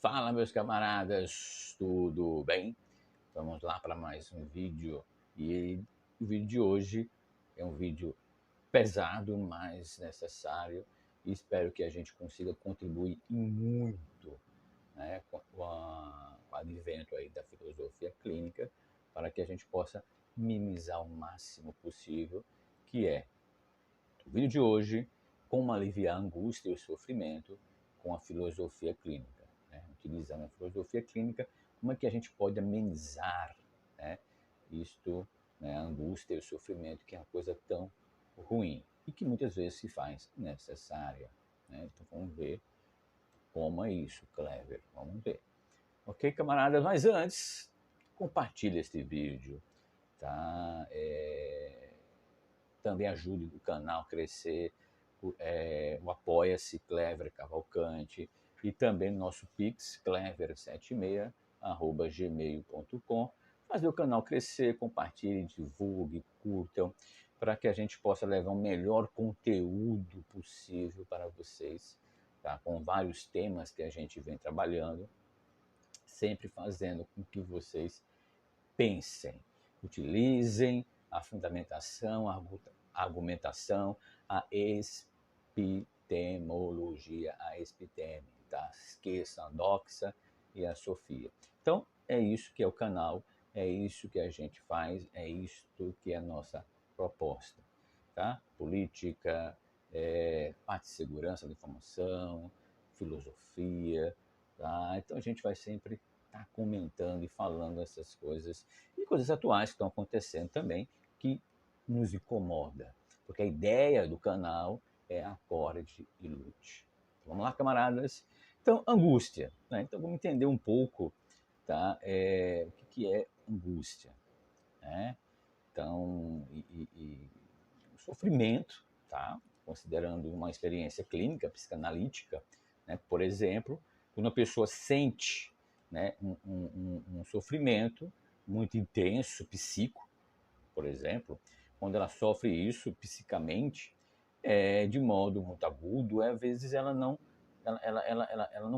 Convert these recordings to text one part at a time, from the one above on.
Fala, meus camaradas, tudo bem? Vamos lá para mais um vídeo. E o vídeo de hoje é um vídeo pesado, mas necessário, e espero que a gente consiga contribuir muito, né, com o advento aí da filosofia clínica, para que a gente possa minimizar o máximo possível, que é o vídeo de hoje, como aliviar a angústia e o sofrimento com a filosofia clínica. Né? Utilizando a filosofia clínica, como é que a gente pode amenizar, né, isto, né, a angústia e o sofrimento, que é uma coisa tão ruim e que muitas vezes se faz necessária. Né? Então vamos ver como é isso, Clever. Vamos ver. Ok, camaradas? Mas antes, compartilhe este vídeo, tá? Também ajude o canal a crescer, o Apoia-se Clever Cavalcante e também no nosso Pix, clever76@gmail.com. Fazer o canal crescer, compartilhe, divulgue, curtam, para que a gente possa levar o melhor conteúdo possível para vocês, tá? Com vários temas que a gente vem trabalhando, sempre fazendo com que vocês pensem, utilizem a fundamentação, a argumentação, a epistemologia, a episteme, tá? Esqueçam a doxa e a sofia. Então, é isso que é o canal, é isso que a gente faz, é isto que é a nossa proposta, tá? Política, parte de segurança da informação, filosofia, tá? Então a gente vai sempre estar comentando e falando essas coisas e coisas atuais que estão acontecendo também, que nos incomoda, porque a ideia do canal é acorde e lute. Vamos lá, camaradas? Então, angústia. Né? Então, vamos entender um pouco, tá? O que é angústia. Né? Então, o sofrimento, tá? Considerando uma experiência clínica, psicanalítica, né? Por exemplo, quando a pessoa sente, né, um sofrimento muito intenso, psíquico, por exemplo, quando ela sofre isso psicamente, de modo muito agudo, às vezes ela não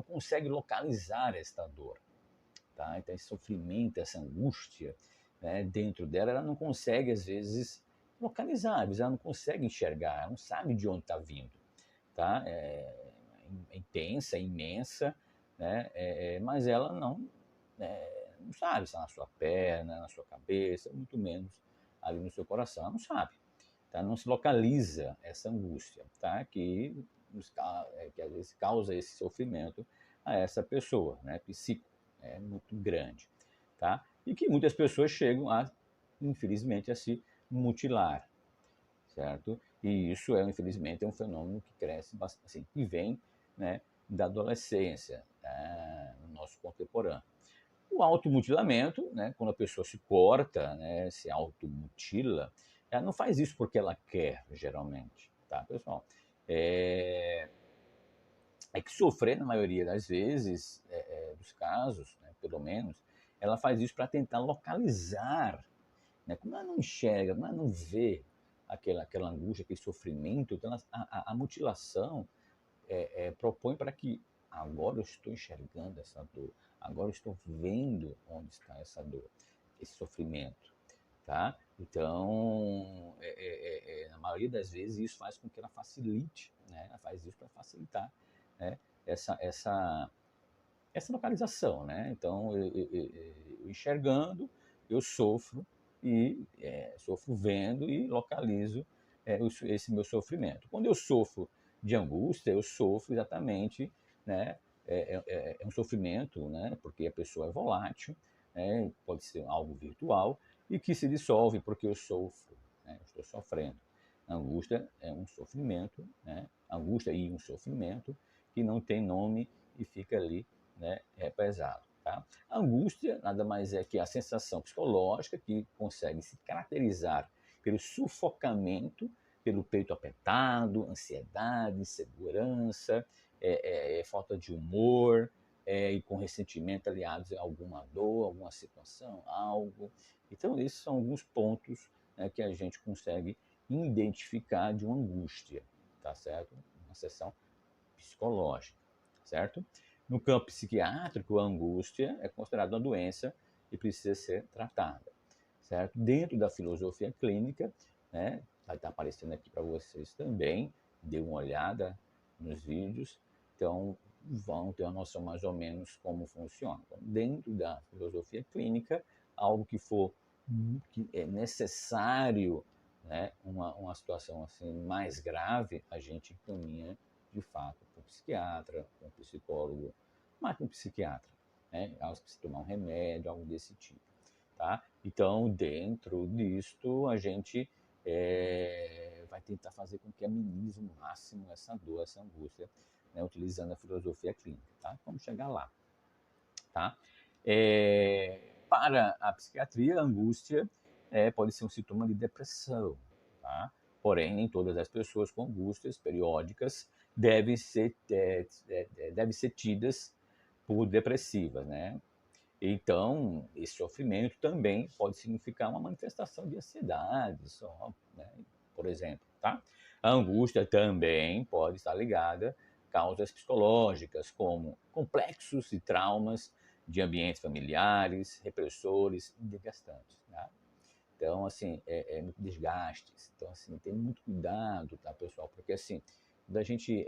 consegue localizar esta dor. Tá? Então, esse sofrimento, essa angústia, né, dentro dela, ela não consegue, às vezes, localizar, às vezes ela não consegue enxergar, ela não sabe de onde está vindo. Tá? É intensa, é imensa, né? Mas ela não sabe se é na sua perna, na sua cabeça, muito menos ali no seu coração, ela não sabe. Tá? Não se localiza essa angústia, tá? Que às vezes causa esse sofrimento a essa pessoa, né? Psíquico, é muito grande, tá? E que muitas pessoas chegam a, infelizmente, a se mutilar, certo? E isso infelizmente, é um fenômeno que cresce bastante, assim, que vem, né, da adolescência, né, no nosso contemporâneo. O automutilamento, né, quando a pessoa se corta, né, se automutila, ela não faz isso porque ela quer, geralmente, tá, pessoal? É, é que sofrer, na maioria das vezes, dos casos, né, pelo menos, ela faz isso para tentar localizar, né, como ela não enxerga, como ela não vê aquela angústia, aquele sofrimento, então a mutilação propõe para que agora eu estou enxergando essa dor, agora eu estou vendo onde está essa dor, esse sofrimento, tá? Então, na maioria das vezes, isso faz com que ela facilite, né? Ela faz isso para facilitar, né, essa localização, né? Então, eu enxergando, eu sofro e sofro vendo e localizo esse meu sofrimento. Quando eu sofro de angústia, eu sofro exatamente, né? É um sofrimento, né? Porque a pessoa é volátil, né? Pode ser algo virtual e que se dissolve porque eu sofro, né? Eu estou sofrendo. A angústia é um sofrimento, né? Angústia e um sofrimento que não tem nome e fica ali, né, pesado. Tá? A angústia nada mais é que a sensação psicológica que consegue se caracterizar pelo sufocamento, pelo peito apertado, ansiedade, insegurança, falta de humor, e com ressentimento aliados a alguma dor, alguma situação, algo. Então, esses são alguns pontos, né, que a gente consegue identificar de uma angústia, tá certo? Uma sessão psicológica, certo? No campo psiquiátrico, a angústia é considerada uma doença e precisa ser tratada, certo? Dentro da filosofia clínica, né, vai estar aparecendo aqui para vocês também, dê uma olhada nos vídeos, então vão ter uma noção mais ou menos como funciona. Então, dentro da filosofia clínica, algo que é necessário, né, uma situação assim mais grave, a gente encaminha de fato para o psiquiatra, para um psicólogo, mais para um psiquiatra, né? Algo que se tomar um remédio, algo desse tipo, tá? Então, dentro disto, a gente vai tentar fazer com que amenize o máximo essa dor, essa angústia, né, utilizando a filosofia clínica, tá? Vamos chegar lá, tá? Para a psiquiatria, a angústia pode ser um sintoma de depressão, tá? Porém, nem todas as pessoas com angústias periódicas devem ser tidas por depressivas, né? Então, esse sofrimento também pode significar uma manifestação de ansiedade, só, né? Por exemplo, tá? A angústia também pode estar ligada a causas psicológicas, como complexos e traumas de ambientes familiares, repressores e desgastantes, tá? Então, assim, muito desgaste. Então, assim, tem muito cuidado, tá, pessoal? Porque, assim, quando a gente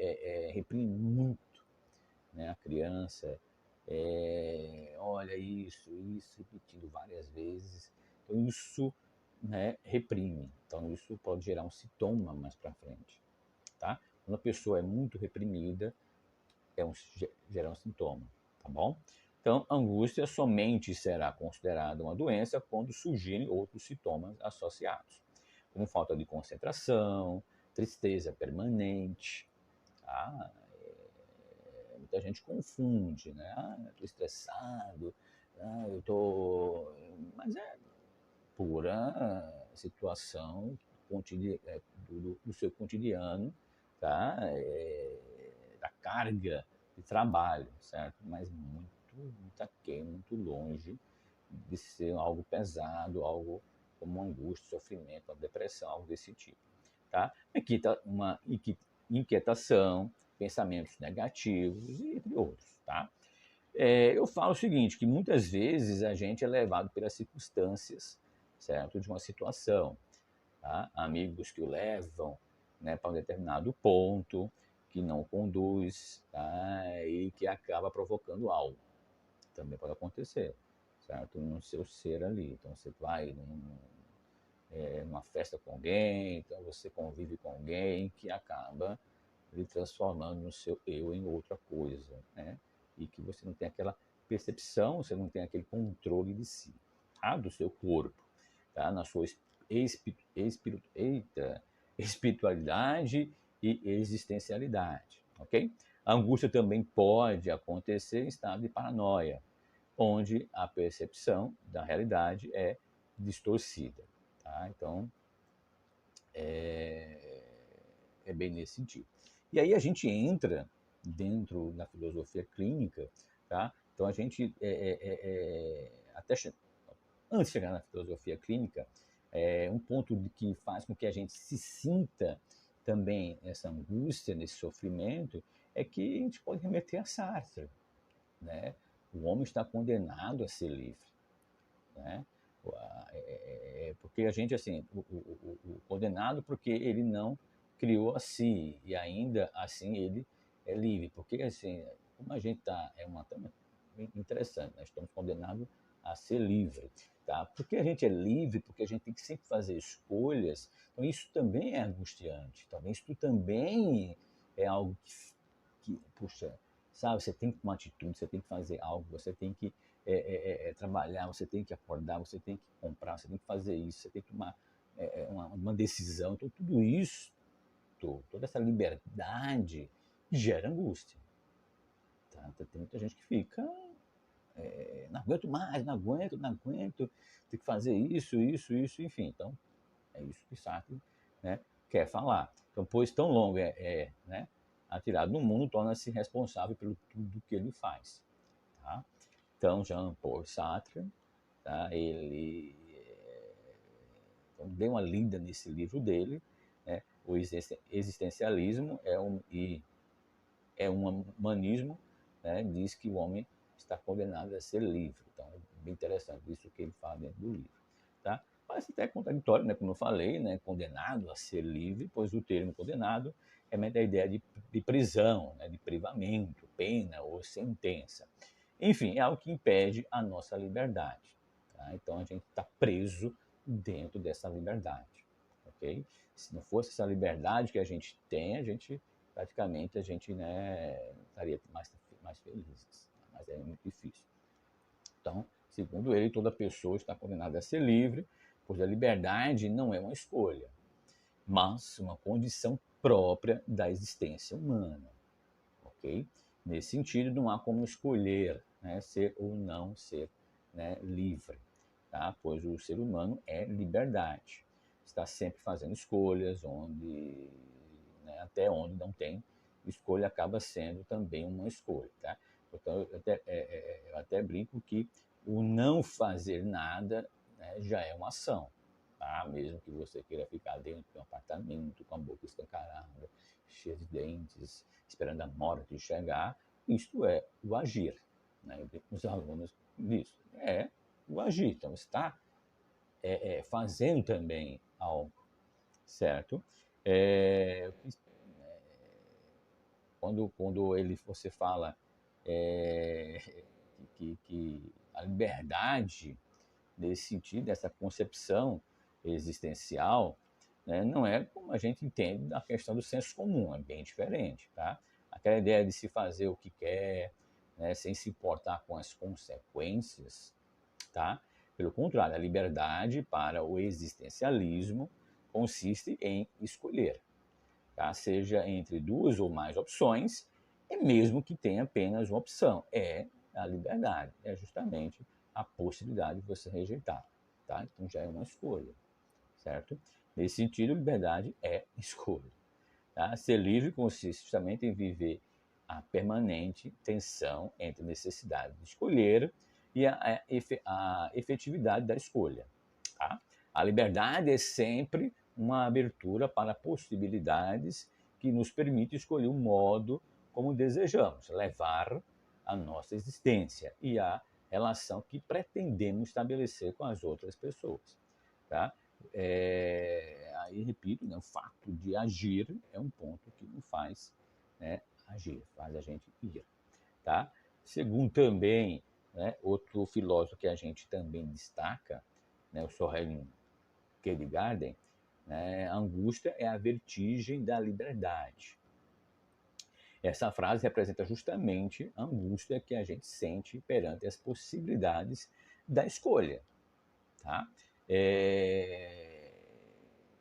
reprime muito, né, a criança, olha isso, repetindo várias vezes. Então, isso, né, reprime. Então, isso pode gerar um sintoma mais para frente, tá? Quando a pessoa é muito reprimida, gera um sintoma, tá bom? Então, angústia somente será considerada uma doença quando surgirem outros sintomas associados, como falta de concentração, tristeza permanente, tá? Muita gente confunde, né? Ah, eu estou estressado, eu estou. Mas é pura situação do seu cotidiano, tá? Da carga de trabalho, certo? Mas muito aquém, muito longe de ser algo pesado, algo como angústia, sofrimento, uma depressão, algo desse tipo, tá? Aqui está uma inquietação, pensamentos negativos, entre outros, tá? Eu falo o seguinte, que muitas vezes a gente é levado pelas circunstâncias, certo? De uma situação, tá? Amigos que o levam, né, para um determinado ponto, que não conduz, tá? E que acaba provocando algo. Também pode acontecer, certo? No seu ser ali. Então, você vai numa festa com alguém, então você convive com alguém que acaba lhe transformando no seu eu em outra coisa, né? E que você não tem aquela percepção, você não tem aquele controle de si, tá? Do seu corpo, tá? Na sua espiritualidade e existencialidade, ok? A angústia também pode acontecer em estado de paranoia, onde a percepção da realidade é distorcida, tá? Então, é bem nesse sentido. E aí a gente entra dentro da filosofia clínica, tá? Então a gente, antes de chegar na filosofia clínica, um ponto que faz com que a gente se sinta também essa angústia, nesse sofrimento, é que a gente pode remeter a Sartre, né? O homem está condenado a ser livre, né? Porque a gente, assim, o condenado porque ele não criou a si, e ainda assim ele é livre. Porque, assim, como a gente está, uma tema interessante, nós estamos condenados a ser livre, tá? Porque a gente é livre, porque a gente tem que sempre fazer escolhas, então isso também é angustiante, talvez isso também é algo puxa, sabe, você tem que tomar atitude, você tem que fazer algo, você tem que trabalhar, você tem que acordar, você tem que comprar, você tem que fazer isso, você tem que tomar uma decisão. Então, tudo isso, toda essa liberdade gera angústia. Tá? Tem muita gente que fica, não aguento mais, não aguento, tem que fazer isso, enfim. Então, é isso que Sartre, né, quer falar. Então, pois tão longo né, atirado no mundo, torna-se responsável pelo tudo que ele faz. Tá? Então, Jean-Paul Sartre, tá, ele então, dê uma lida nesse livro dele, né, o existencialismo é um humanismo né, diz que o homem está condenado a ser livre. Então, é bem interessante isso que ele fala dentro do livro. Tá? Parece até contraditório, né, como eu falei, né, condenado a ser livre, pois o termo condenado remete à ideia de prisão, né, de privamento, pena ou sentença. Enfim, é algo que impede a nossa liberdade. Tá? Então, a gente está preso dentro dessa liberdade. Okay? Se não fosse essa liberdade que a gente tem, praticamente a gente, né, estaria mais felizes. Mas é muito difícil. Então, segundo ele, toda pessoa está condenada a ser livre, pois a liberdade não é uma escolha, mas uma condição própria da existência humana. Ok? Nesse sentido, não há como escolher, né, ser ou não ser, né, livre, tá? Pois o ser humano é liberdade. Está sempre fazendo escolhas, né, até onde não tem escolha acaba sendo também uma escolha. Tá? Então, eu até brinco que o não fazer nada, né, já é uma ação. Tá? Mesmo que você queira ficar dentro de um apartamento com a boca escancarada, cheia de dentes, esperando a morte chegar, isto é o agir. Né? Eu digo com os alunos disso. É o agir. Então, está fazendo também algo, certo? É, quando você fala é, que a liberdade, nesse sentido, essa concepção existencial, né, não é como a gente entende da questão do senso comum, é bem diferente. Tá? Aquela ideia de se fazer o que quer, né, sem se importar com as consequências, tá? Pelo contrário, a liberdade para o existencialismo consiste em escolher, tá? Seja entre duas ou mais opções, e mesmo que tenha apenas uma opção. É a liberdade, é justamente a possibilidade de você rejeitar. Tá? Então já é uma escolha, certo? Nesse sentido, liberdade é escolha. Tá? Ser livre consiste justamente em viver a permanente tensão entre a necessidade de escolher e a efetividade da escolha. Tá? A liberdade é sempre uma abertura para possibilidades que nos permite escolher o modo como desejamos levar a nossa existência e a relação que pretendemos estabelecer com as outras pessoas. Tá? Aí, repito, né, o fato de agir é um ponto que não faz, né, agir, faz a gente ir. Tá? Segundo também, né, outro filósofo que a gente também destaca, né, o Soren Kierkegaard, né, a angústia é a vertigem da liberdade. Essa frase representa justamente a angústia que a gente sente perante as possibilidades da escolha. Tá?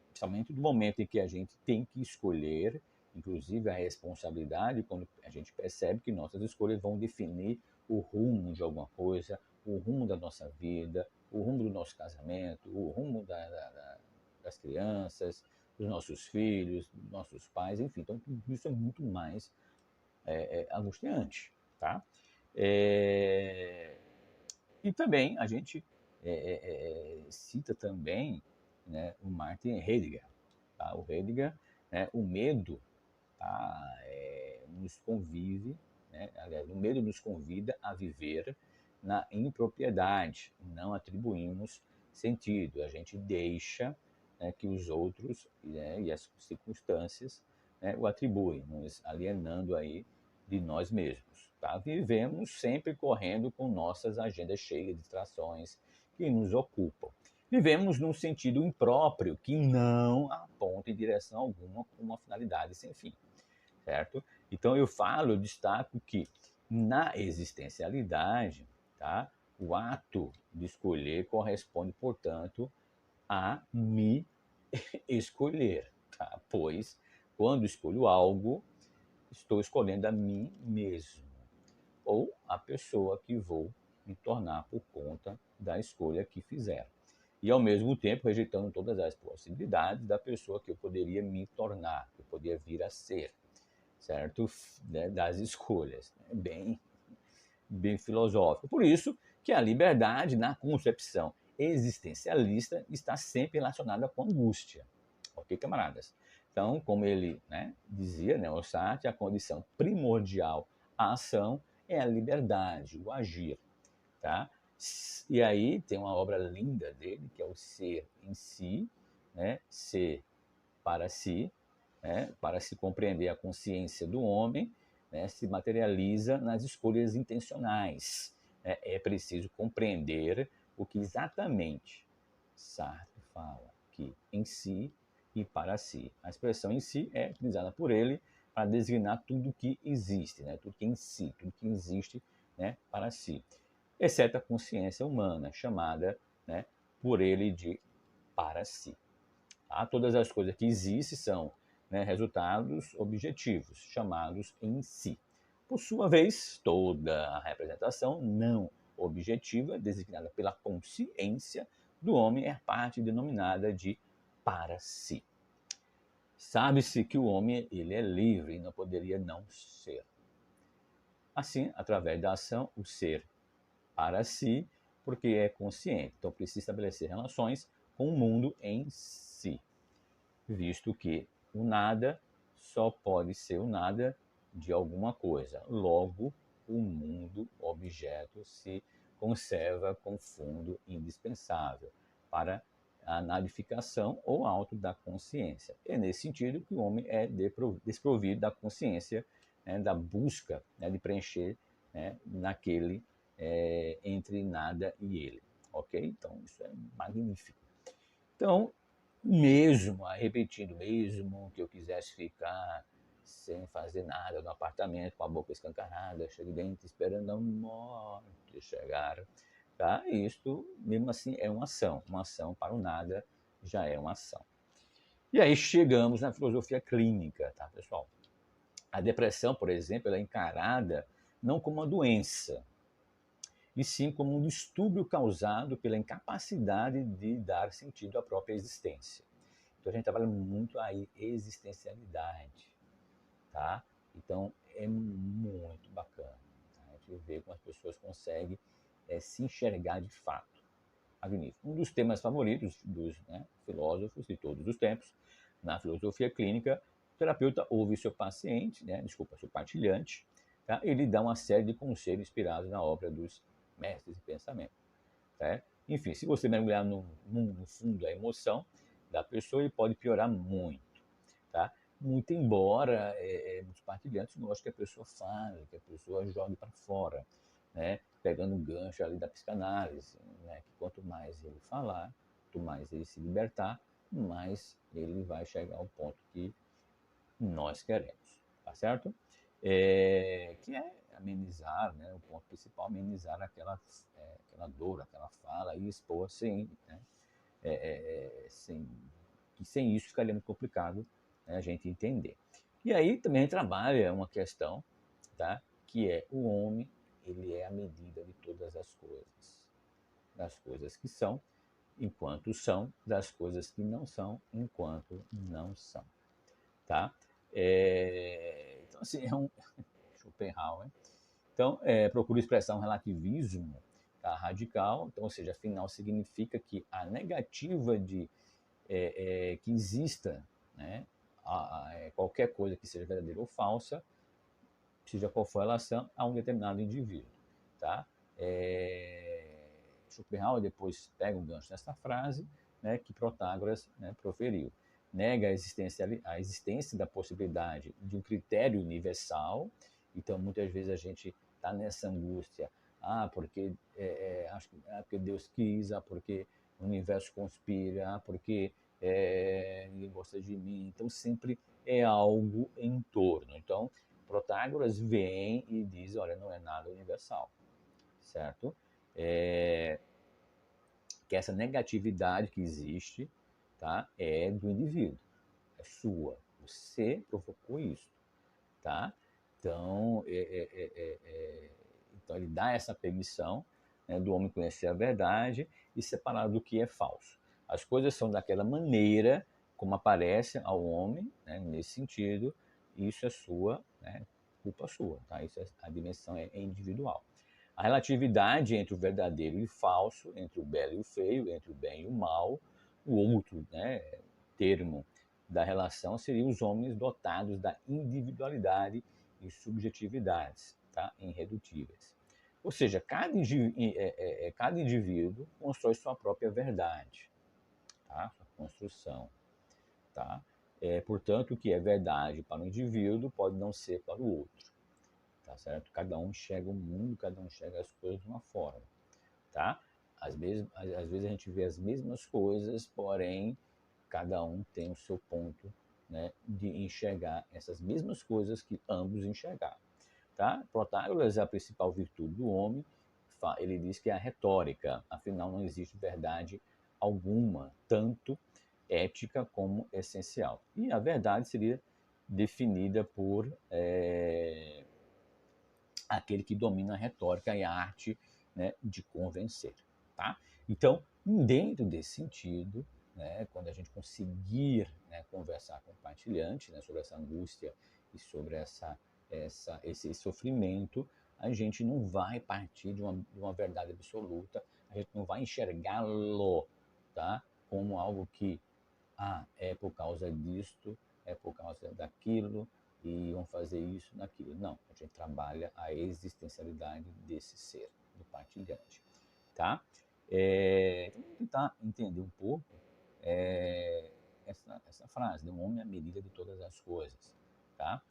Principalmente no momento em que a gente tem que escolher, inclusive a responsabilidade, quando a gente percebe que nossas escolhas vão definir o rumo de alguma coisa, o rumo da nossa vida, o rumo do nosso casamento, o rumo das crianças, dos nossos filhos, dos nossos pais, enfim. Então, tudo isso é muito mais angustiante. Tá? E também a gente cita também, né, o Martin Heidegger. Tá? O Heidegger, né, o medo, tá, nos convive, né, aliás, o medo nos convida a viver na impropriedade, não atribuímos sentido, a gente deixa, né, que os outros, né, e as circunstâncias, né, o atribuem, nos alienando aí de nós mesmos. Tá? Vivemos sempre correndo com nossas agendas cheias de distrações que nos ocupam. Vivemos num sentido impróprio que não aponta em direção alguma com uma finalidade sem fim, certo? Então eu destaco que na existencialidade, tá, o ato de escolher corresponde, portanto, a me escolher, tá? Pois quando escolho algo, estou escolhendo a mim mesmo ou a pessoa que vou me tornar por conta da escolha que fizer. E, ao mesmo tempo, rejeitando todas as possibilidades da pessoa que eu poderia me tornar, que eu poderia vir a ser, certo? Né? Das escolhas. É bem filosófico. Por isso que a liberdade, na concepção existencialista, está sempre relacionada com angústia. Ok, camaradas? Então, como ele, né, dizia, né, o Sartre, a condição primordial à ação é a liberdade, o agir, tá? E aí tem uma obra linda dele, que é o Ser em Si, né? Ser para si, né? Para se compreender a consciência do homem, né? Se materializa nas escolhas intencionais. Né? É preciso compreender o que exatamente Sartre fala, que em si e para si. A expressão em si é utilizada por ele para designar tudo que existe, né? Tudo que é em si, tudo que existe, né? Para si, exceto a consciência humana, chamada, né? Por ele de para si. Tá? Todas as coisas que existem são, né, resultados objetivos, chamados em si. Por sua vez, toda a representação não objetiva, designada pela consciência do homem, é parte denominada de para si. Sabe-se que o homem ele é livre e não poderia não ser. Assim, através da ação, o ser para si, porque é consciente. Então, precisa estabelecer relações com o mundo em si, visto que o nada só pode ser o nada de alguma coisa. Logo, o mundo, objeto, se conserva com fundo indispensável para a nadificação ou alto da consciência. É nesse sentido que o homem é desprovido da consciência, né, da busca, né, de preencher, né, naquele entre nada e ele. Ok? Então, isso é magnífico. Então, mesmo, repetindo, mesmo que eu quisesse ficar sem fazer nada no apartamento, com a boca escancarada, cheio de dente, esperando a morte chegar, tá? Isto, mesmo assim, é uma ação para o nada já é uma ação. E aí chegamos na filosofia clínica, tá, pessoal? A depressão, por exemplo, ela é encarada não como uma doença, e sim como um distúrbio causado pela incapacidade de dar sentido à própria existência. Então a gente trabalha muito aí existencialidade, tá? Então é muito bacana, tá? A gente vê como as pessoas conseguem se enxergar de fato. Magnífico. Um dos temas favoritos dos, né, filósofos de todos os tempos, na filosofia clínica, o terapeuta ouve seu paciente, né, seu partilhante, tá? Ele dá uma série de conselhos inspirados na obra dos mestres de pensamento. Tá? Enfim, se você mergulhar no fundo da emoção da pessoa, ele pode piorar muito. Tá? Muito embora muitos partilhantes gostem que a pessoa fale, que a pessoa jogue para fora, né? Pegando um gancho ali da psicanálise, né? Que quanto mais ele falar, quanto mais ele se libertar, mais ele vai chegar ao ponto que nós queremos, tá certo? Que é amenizar, né? O ponto principal, amenizar aquela dor, aquela fala e expor sem, né? Que sem isso ficaria muito complicado, né, a gente entender. E aí também trabalha uma questão, tá? Que é o homem, ele é a medida de todas as coisas, das coisas que são, enquanto são, das coisas que não são, enquanto não são, tá? Então, assim, é um Schopenhauer. Então, procura expressar um relativismo, tá, radical, então, ou seja, afinal significa que a negativa de que exista, né, qualquer coisa que seja verdadeira ou falsa, seja qual for a relação, a um determinado indivíduo. Tá? Schopenhauer depois pega um gancho nessa frase, né, que Protágoras, né, proferiu. Nega a existência da possibilidade de um critério universal. Então, muitas vezes a gente está nessa angústia. Porque acho que porque Deus quis, porque o universo conspira, porque ninguém gosta de mim. Então, sempre é algo em torno. Então, Protágoras vem e diz, olha, não é nada universal, certo? Que essa negatividade que existe, tá, é do indivíduo, é sua. Você provocou isso, tá? Então, então ele dá essa permissão, né, do homem conhecer a verdade e separar do que é falso. As coisas são daquela maneira como aparece ao homem, né, nesse sentido, e isso é sua, né, culpa sua, tá? Isso a dimensão é individual. A relatividade entre o verdadeiro e o falso, entre o belo e o feio, entre o bem e o mal, o outro, né, termo da relação seria os homens dotados da individualidade e subjetividades. tá? Irredutíveis. Ou seja, cada indivíduo constrói sua própria verdade, tá? Sua construção. Tá? Portanto, o que é verdade para um indivíduo pode não ser para o outro. Tá certo? Cada um enxerga o mundo, cada um enxerga as coisas de uma forma. Tá? Às vezes a gente vê as mesmas coisas, porém, cada um tem o seu ponto, né, de enxergar essas mesmas coisas que ambos enxergaram. Tá? Protágoras é a principal virtude do homem. Ele diz que é a retórica, afinal não existe verdade alguma, tanto ética como essencial. E a verdade seria definida por aquele que domina a retórica e a arte, né, de convencer. Tá? Então, dentro desse sentido, né, quando a gente conseguir, né, conversar com o partilhante, né, sobre essa angústia e sobre esse sofrimento, a gente não vai partir de uma verdade absoluta, a gente não vai enxergá-lo, tá, como algo que é por causa disto, é por causa daquilo, e vão fazer isso, naquilo. Não, a gente trabalha a existencialidade desse ser, do partilhante. Tá? Vamos tentar entender um pouco essa frase, né? O homem é a medida de todas as coisas. Tá?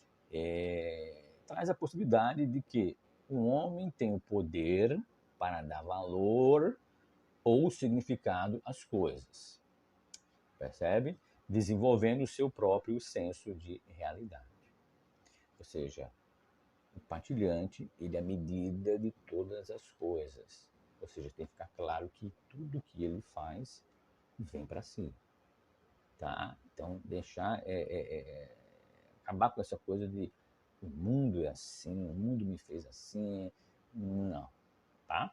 Traz a possibilidade de que o homem tem o poder para dar valor ou significado às coisas. Percebe? Desenvolvendo o seu próprio senso de realidade. Ou seja, o partilhante, ele é a medida de todas as coisas. Ou seja, tem que ficar claro que tudo que ele faz vem para si. Tá? Então, deixar, acabar com essa coisa de o mundo é assim, o mundo me fez assim. Não. Tá?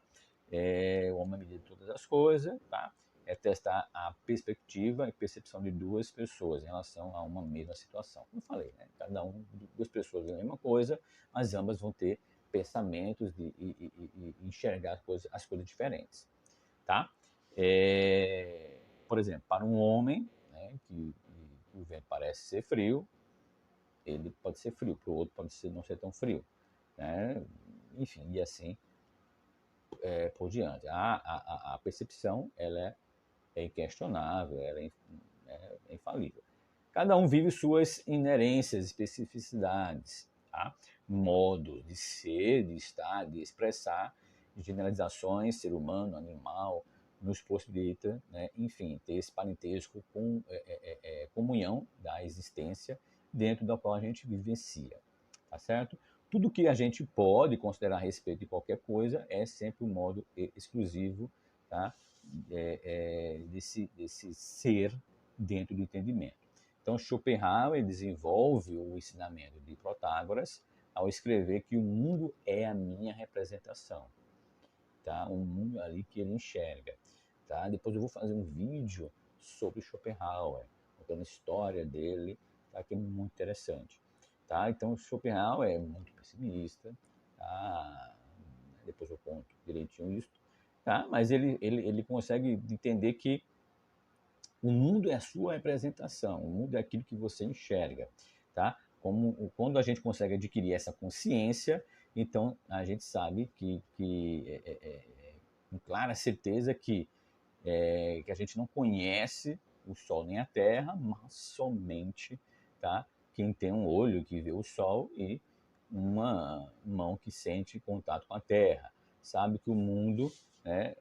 O homem é a medida de todas as coisas, tá? É testar a perspectiva e percepção de duas pessoas em relação a uma mesma situação. Como eu falei, né? Duas pessoas veem a mesma coisa, mas ambas vão ter pensamentos e enxergar as coisas diferentes. Tá? Por exemplo, para um homem, né, que o vento parece ser frio, ele pode ser frio, para o outro pode não ser tão frio. Né? Enfim, e assim por diante. A percepção ela é inquestionável, ela é infalível. Cada um vive suas inerências, especificidades, tá? Modos de ser, de estar, de expressar, generalizações, ser humano, animal, nos possibilita, né, enfim, ter esse parentesco com comunhão da existência dentro da qual a gente vivencia, tá certo? Tudo que a gente pode considerar a respeito de qualquer coisa é sempre um modo exclusivo, tá? Desse ser dentro do entendimento. Então, Schopenhauer desenvolve o ensinamento de Protágoras ao escrever que o mundo é a minha representação, tá? Um mundo ali que ele enxerga. Tá? Depois eu vou fazer um vídeo sobre Schopenhauer, contando a história dele, tá? Que é muito interessante. Tá? Então, Schopenhauer é muito pessimista, tá? Depois eu conto direitinho isso, tá? Mas ele consegue entender que o mundo é a sua representação, o mundo é aquilo que você enxerga, tá? Quando a gente consegue adquirir essa consciência, então a gente sabe com clara certeza que a gente não conhece o Sol nem a Terra, mas somente, tá? Quem tem um olho que vê o Sol e uma mão que sente contato com a Terra, sabe que o mundo, né,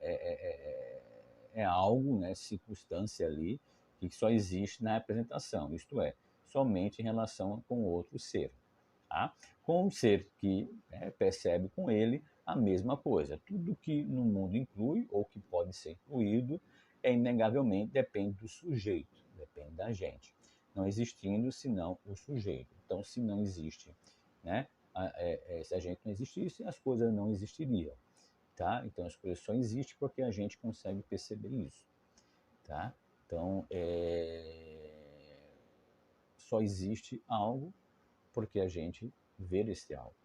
é algo, né, circunstância ali, que só existe na representação, isto é, somente em relação com outro ser. Tá? Com um ser que, né, percebe com ele a mesma coisa. Tudo que no mundo inclui, ou que pode ser incluído, inegavelmente depende do sujeito, depende da gente. Não existindo senão o sujeito. Então, se não existe, né, se a gente não existisse, as coisas não existiriam. Tá? Então, as coisas só existem porque a gente consegue perceber isso. Tá? Então, só existe algo porque a gente vê esse algo.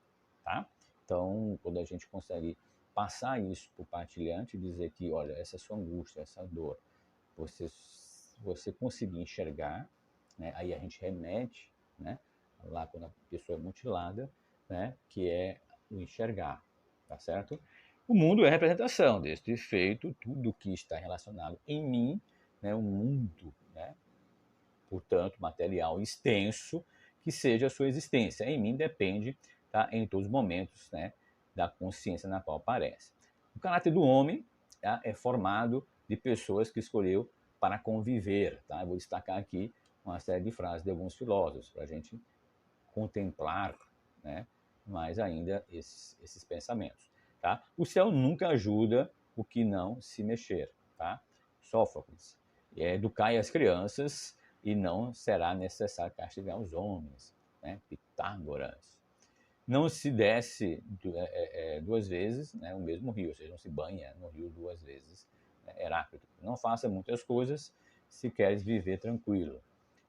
Tá? Então, quando a gente consegue passar isso para o partilhante e dizer que, olha, essa sua angústia, essa dor, você conseguir enxergar, né? Aí a gente remete, né, lá quando a pessoa é mutilada, né, que é o enxergar, tá certo? O mundo é representação deste efeito, tudo que está relacionado em mim, né, o mundo, né, portanto, material extenso, que seja a sua existência. Em mim depende, tá, em todos os momentos, né, da consciência na qual aparece. O caráter do homem, tá, é formado de pessoas que escolheu para conviver. Tá? Eu vou destacar aqui uma série de frases de alguns filósofos para a gente contemplar, né, mais ainda esses pensamentos. Tá? O céu nunca ajuda o que não se mexer. Tá? Sófocles. Educai as crianças e não será necessário castigar os homens. Né? Pitágoras. Não se desce duas vezes, né, o mesmo rio, ou seja, não se banha no rio duas vezes. Né? Heráclito. Não faça muitas coisas se queres viver tranquilo.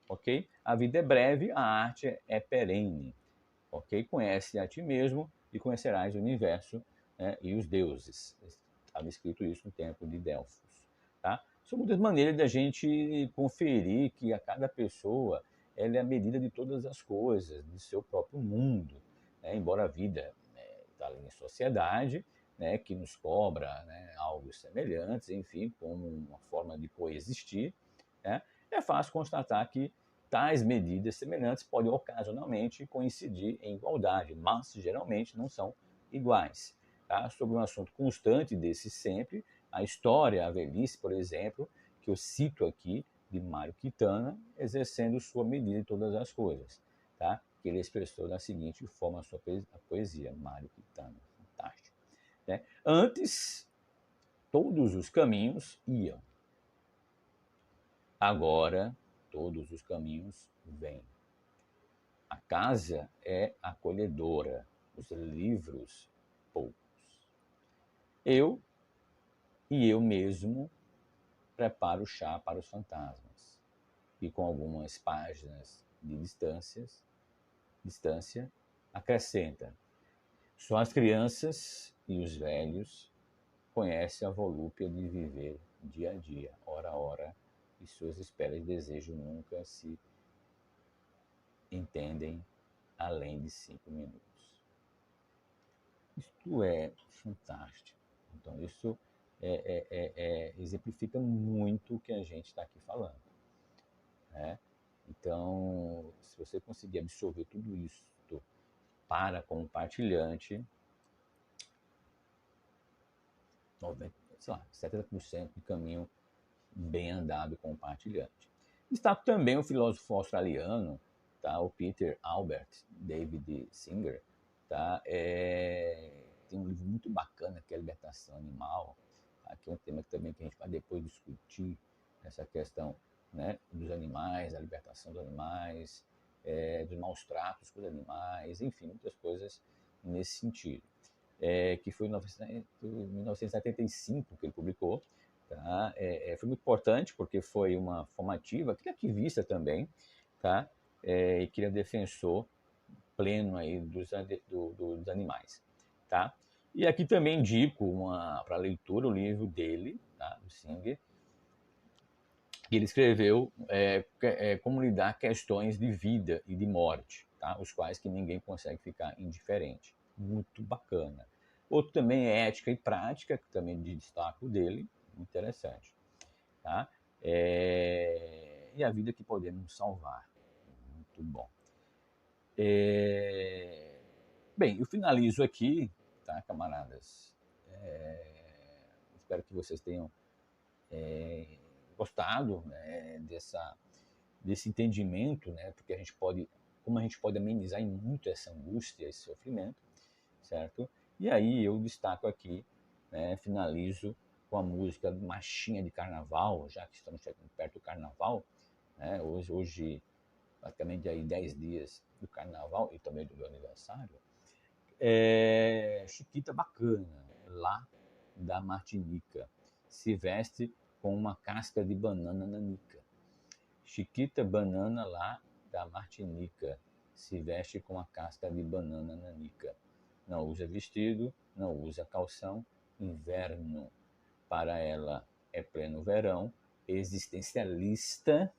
Ok? A vida é breve, a arte é perene. Ok? Conhece a ti mesmo e conhecerás o universo, né, e os deuses. Estava escrito isso no templo de Delfos. Tá? São muitas maneiras da gente conferir que a cada pessoa ela é a medida de todas as coisas, do seu próprio mundo. Né? Embora a vida está ali em sociedade, né, que nos cobra, né, algo semelhantes, enfim, como uma forma de coexistir, né? É fácil constatar que tais medidas semelhantes podem ocasionalmente coincidir em igualdade, mas geralmente não são iguais. Tá? Sobre um assunto constante desse sempre, a história, a velhice, por exemplo, que eu cito aqui, de Mário Quintana, exercendo sua medida em todas as coisas. Tá? Que ele expressou da seguinte forma a sua poesia, Mário Quintana, fantástico. Né? Antes, todos os caminhos iam. Agora, todos os caminhos vêm. A casa é acolhedora, os livros poucos. Eu e eu mesmo preparo o chá para os fantasmas. E com algumas páginas de distância, acrescenta: só as crianças e os velhos conhecem a volúpia de viver dia a dia, hora a hora, e suas esperas e desejos nunca se entendem além de 5 minutos. Isto é fantástico. Então, isso exemplifica muito o que a gente está aqui falando. Né? Então, se você conseguir absorver tudo isso para compartilhante, 90, sei lá, 70% de caminho bem andado compartilhante. Destaco também o filósofo australiano, tá? O Peter Albert David Singer, tá? Tem um livro muito bacana que é a Libertação Animal. Aqui é um tema também que a gente vai depois discutir, essa questão, né, dos animais, a libertação dos animais, dos maus tratos com os animais, enfim, muitas coisas nesse sentido. Que foi em 1975 que ele publicou. Tá? Foi muito importante porque foi uma formativa, que é ativista também, tá? E que ele é defensor pleno aí dos animais. Tá? E aqui também indico para leitura o livro dele, tá? Do Singer, que ele escreveu Como lidar questões de vida e de morte, tá? Os quais que ninguém consegue ficar indiferente. Muito bacana. Outro também é Ética e Prática, que também destaco dele, interessante. Tá? E a vida que podemos salvar. Muito bom. Bem, eu finalizo aqui, tá, camaradas? Espero que vocês tenham gostado, né, desse entendimento, né, porque como a gente pode amenizar em muito essa angústia, esse sofrimento, certo? E aí eu destaco aqui, né, finalizo com a música Marchinha de Carnaval, já que estamos chegando perto do Carnaval, né? Hoje praticamente aí 10 dias do Carnaval e também do meu aniversário. Chiquita bacana, lá da Martinica, se veste com uma casca de banana nanica. Chiquita banana lá da Martinica, se veste com a casca de banana nanica. Não usa vestido, não usa calção, inverno. Para ela é pleno verão, existencialista,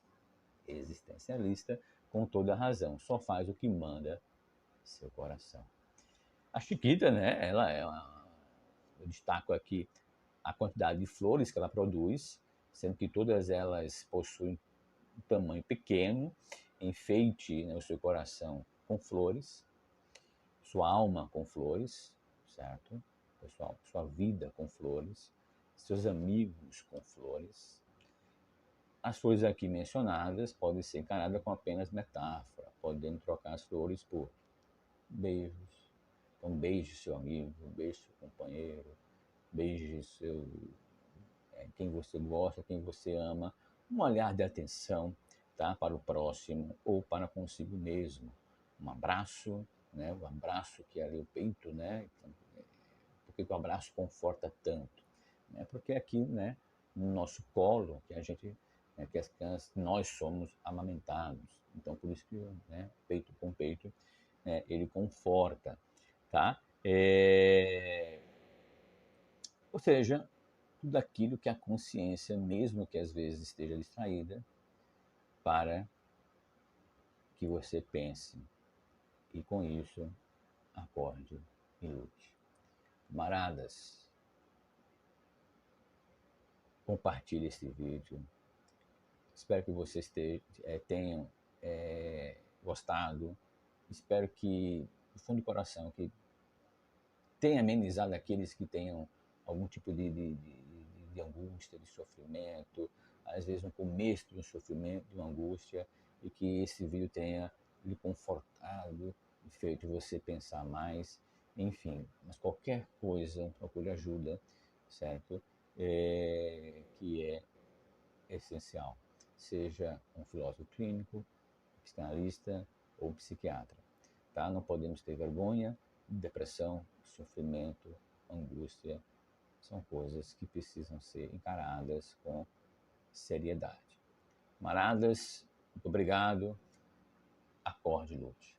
com toda razão. Só faz o que manda seu coração. A chiquita, né, eu destaco aqui a quantidade de flores que ela produz, sendo que todas elas possuem um tamanho pequeno, enfeite, né, o seu coração com flores, sua alma com flores, certo? Pessoal, sua vida com flores, seus amigos com flores. As flores aqui mencionadas podem ser encaradas com apenas metáfora, podendo trocar as flores por beijos. Então, beije seu amigo, beije seu companheiro, beije quem você gosta, quem você ama. Um olhar de atenção, tá, para o próximo ou para consigo mesmo. Um abraço, né, o abraço que é ali o peito, né, então, por que o abraço conforta tanto? Né? Porque aqui, né, no nosso colo, que a gente, né, que as crianças, nós somos amamentados. Então, por isso que, né, peito com peito, né, ele conforta, tá? Ou seja, tudo aquilo que a consciência, mesmo que às vezes esteja distraída, para que você pense e com isso acorde e lute. Camaradas, compartilhe esse vídeo. Espero que vocês tenham gostado. Espero que, do fundo do coração, que tenha amenizado aqueles que tenham algum tipo de angústia, de sofrimento, às vezes no começo de um sofrimento, de uma angústia, e que esse vídeo tenha lhe confortado e feito você pensar mais, enfim. Mas qualquer coisa, procure ajuda, certo? Que é essencial, seja um filósofo clínico, psicanalista ou psiquiatra. Tá? Não podemos ter vergonha, depressão, sofrimento, angústia, são coisas que precisam ser encaradas com seriedade. Camaradas, muito obrigado. Acorde, lute.